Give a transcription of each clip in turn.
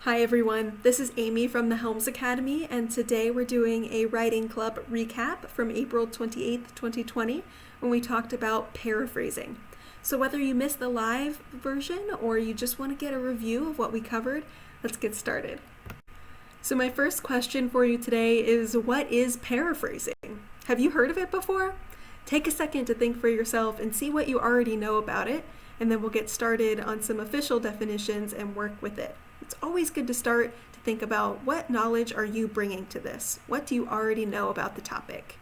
Hi everyone, this is Amy from the Helms Academy, and today we're doing a writing club recap from April 28th, 2020, when we talked about paraphrasing. So whether you missed the live version or you just want to get a review of what we covered, let's get started. So my first question for you today is, what is paraphrasing? Have you heard of it before? Take a second to think for yourself and see what you already know about it, and then we'll get started on some official definitions and work with it. It's always good to start to think about, what knowledge are you bringing to this? What do you already know about the topic?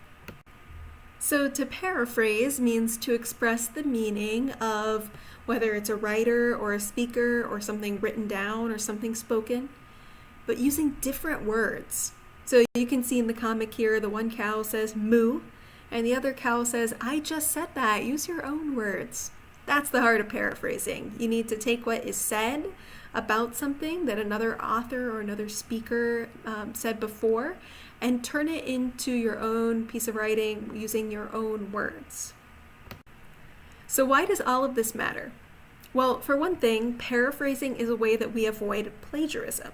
So to paraphrase means to express the meaning of whether it's a writer or a speaker or something written down or something spoken, but using different words. So you can see in the comic here, the one cow says moo, and the other cow says, I just said that, use your own words. That's the heart of paraphrasing. You need to take what is said about something that another author or another speaker said before and turn it into your own piece of writing using your own words. So why does all of this matter? Well, for one thing, paraphrasing is a way that we avoid plagiarism.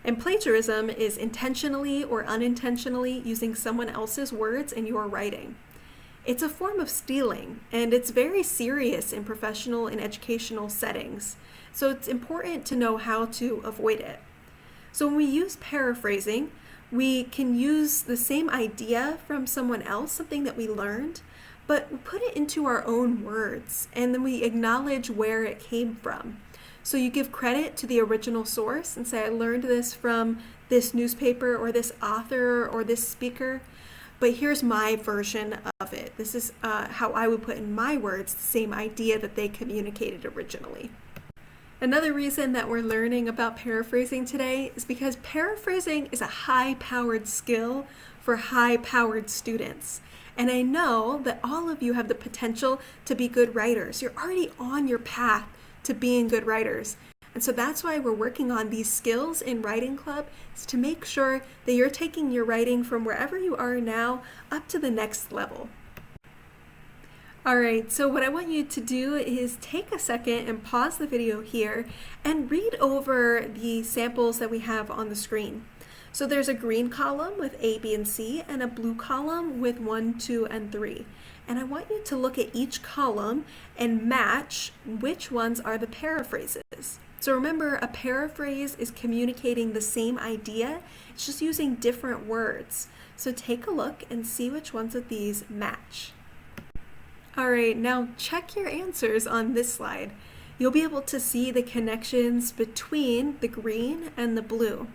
And plagiarism is intentionally or unintentionally using someone else's words in your writing. It's a form of stealing, and it's very serious in professional and educational settings. So it's important to know how to avoid it. So when we use paraphrasing, we can use the same idea from someone else, something that we learned, but we put it into our own words, and then we acknowledge where it came from. So you give credit to the original source and say, I learned this from this newspaper or this author or this speaker, but here's my version of it. This is how I would put in my words the same idea that they communicated originally. Another reason that we're learning about paraphrasing today is because paraphrasing is a high-powered skill for high-powered students. And I know that all of you have the potential to be good writers. You're already on your path to being good writers. And so that's why we're working on these skills in Writing Club, is to make sure that you're taking your writing from wherever you are now up to the next level. All right, so what I want you to do is take a second and pause the video here and read over the samples that we have on the screen. So there's a green column with A, B, and C, and a blue column with 1, 2, and 3. And I want you to look at each column and match which ones are the paraphrases. So remember, a paraphrase is communicating the same idea, it's just using different words. So take a look and see which ones of these match. All right, now check your answers on this slide. You'll be able to see the connections between the green and the blue.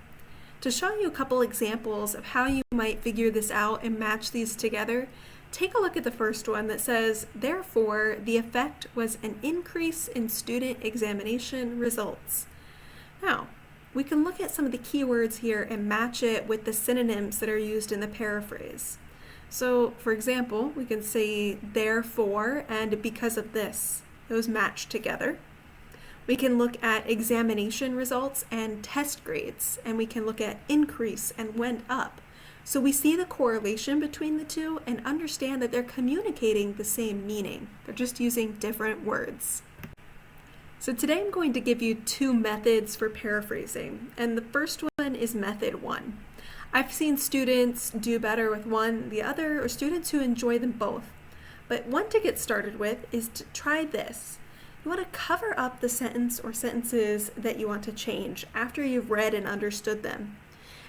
To show you a couple examples of how you might figure this out and match these together, take a look at the first one that says, therefore, the effect was an increase in student examination results. Now, we can look at some of the keywords here and match it with the synonyms that are used in the paraphrase. So, for example, we can say therefore and because of this. Those match together. We can look at examination results and test grades, and we can look at increase and went up. So we see the correlation between the two and understand that they're communicating the same meaning. They're just using different words. So today I'm going to give you two methods for paraphrasing, and the first one is method 1. I've seen students do better with one than the other, or students who enjoy them both. But one to get started with is to try this. You want to cover up the sentence or sentences that you want to change after you've read and understood them.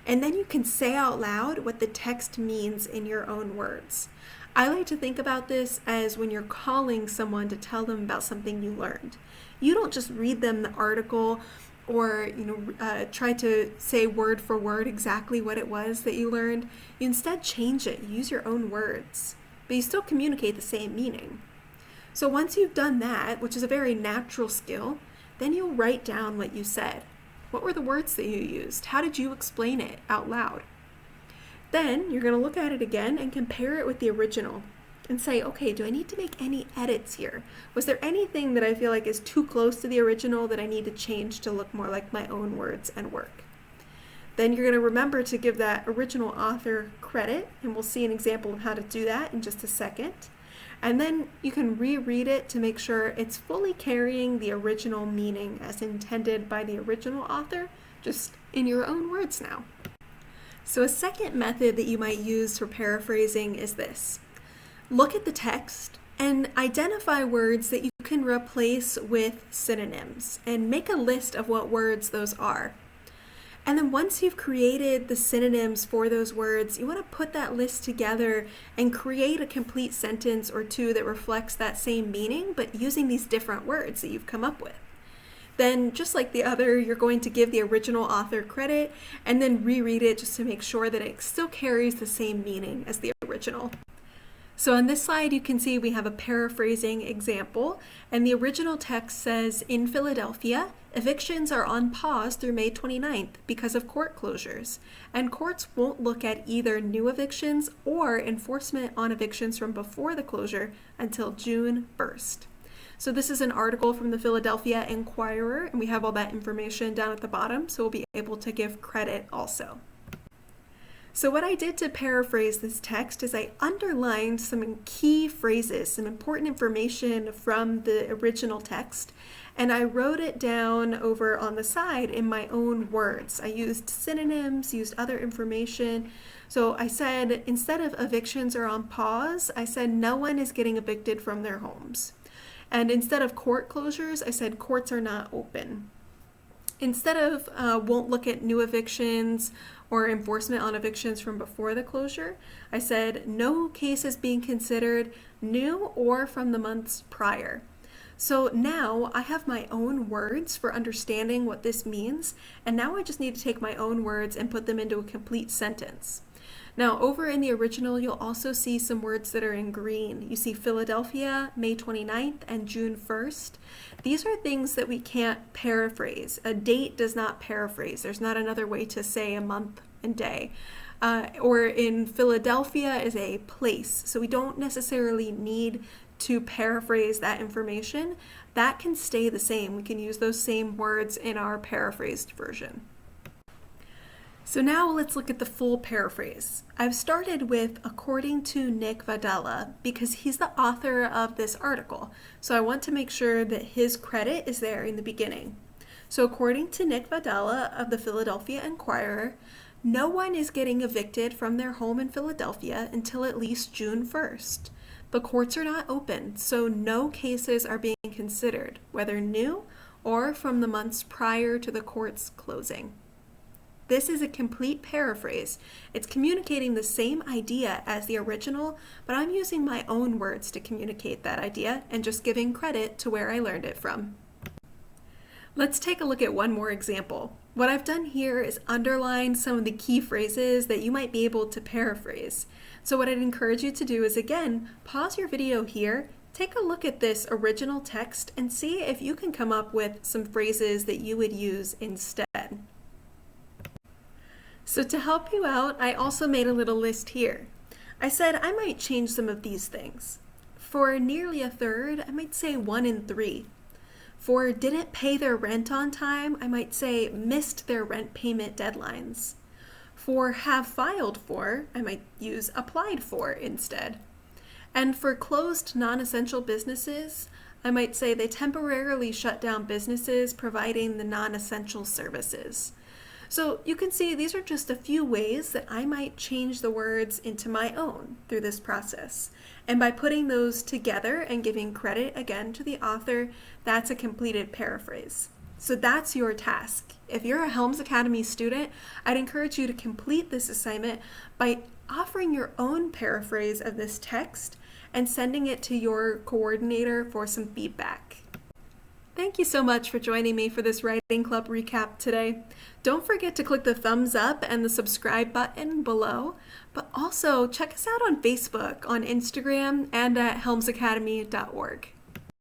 And then you can say out loud what the text means in your own words. I like to think about this as when you're calling someone to tell them about something you learned. You don't just read them the article or try to say word for word exactly what it was that you learned. You instead change it. You use your own words, but you still communicate the same meaning. So once you've done that, which is a very natural skill, then you'll write down what you said. What were the words that you used? How did you explain it out loud? Then you're going to look at it again and compare it with the original and say, okay, do I need to make any edits here? Was there anything that I feel like is too close to the original that I need to change to look more like my own words and work? Then you're going to remember to give that original author credit, and we'll see an example of how to do that in just a second. And then you can reread it to make sure it's fully carrying the original meaning as intended by the original author just in your own words now. So a second method that you might use for paraphrasing is this. Look at the text and identify words that you can replace with synonyms and make a list of what words those are. And then once you've created the synonyms for those words, you want to put that list together and create a complete sentence or two that reflects that same meaning, but using these different words that you've come up with. Then, just like the other, you're going to give the original author credit and then reread it just to make sure that it still carries the same meaning as the original. So on this slide, you can see we have a paraphrasing example, and the original text says, in Philadelphia, evictions are on pause through May 29th because of court closures, and courts won't look at either new evictions or enforcement on evictions from before the closure until June 1st. So this is an article from the Philadelphia Inquirer, and we have all that information down at the bottom, so we'll be able to give credit also. So what I did to paraphrase this text is I underlined some key phrases, some important information from the original text, and I wrote it down over on the side in my own words. I used synonyms, used other information. So I said, instead of evictions are on pause, I said no one is getting evicted from their homes. And instead of court closures, I said courts are not open. Instead of won't look at new evictions or enforcement on evictions from before the closure, I said no cases being considered new or from the months prior. So now I have my own words for understanding what this means, and now I just need to take my own words and put them into a complete sentence. Now, over in the original, you'll also see some words that are in green. You see Philadelphia, May 29th, and June 1st. These are things that we can't paraphrase. A date does not paraphrase. There's not another way to say a month and day. Or in Philadelphia is a place. So we don't necessarily need to paraphrase that information. That can stay the same. We can use those same words in our paraphrased version. So now let's look at the full paraphrase. I've started with according to Nick Vadala because he's the author of this article. So I want to make sure that his credit is there in the beginning. So according to Nick Vadala of the Philadelphia Inquirer, no one is getting evicted from their home in Philadelphia until at least June 1st. The courts are not open, so no cases are being considered, whether new or from the months prior to the court's closing. This is a complete paraphrase. It's communicating the same idea as the original, but I'm using my own words to communicate that idea and just giving credit to where I learned it from. Let's take a look at one more example. What I've done here is underline some of the key phrases that you might be able to paraphrase. So what I'd encourage you to do is, again, pause your video here, take a look at this original text, and see if you can come up with some phrases that you would use instead. So to help you out, I also made a little list here. I said I might change some of these things. For nearly a third, I might say 1 in 3. For didn't pay their rent on time, I might say missed their rent payment deadlines. For have filed for, I might use applied for instead. And for closed non-essential businesses, I might say they temporarily shut down businesses providing the non-essential services. So you can see these are just a few ways that I might change the words into my own through this process. And by putting those together and giving credit again to the author, that's a completed paraphrase. So that's your task. If you're a Helms Academy student, I'd encourage you to complete this assignment by offering your own paraphrase of this text and sending it to your coordinator for some feedback. Thank you so much for joining me for this Writing Club recap today. Don't forget to click the thumbs up and the subscribe button below, but also check us out on Facebook, on Instagram, and at helmsacademy.org.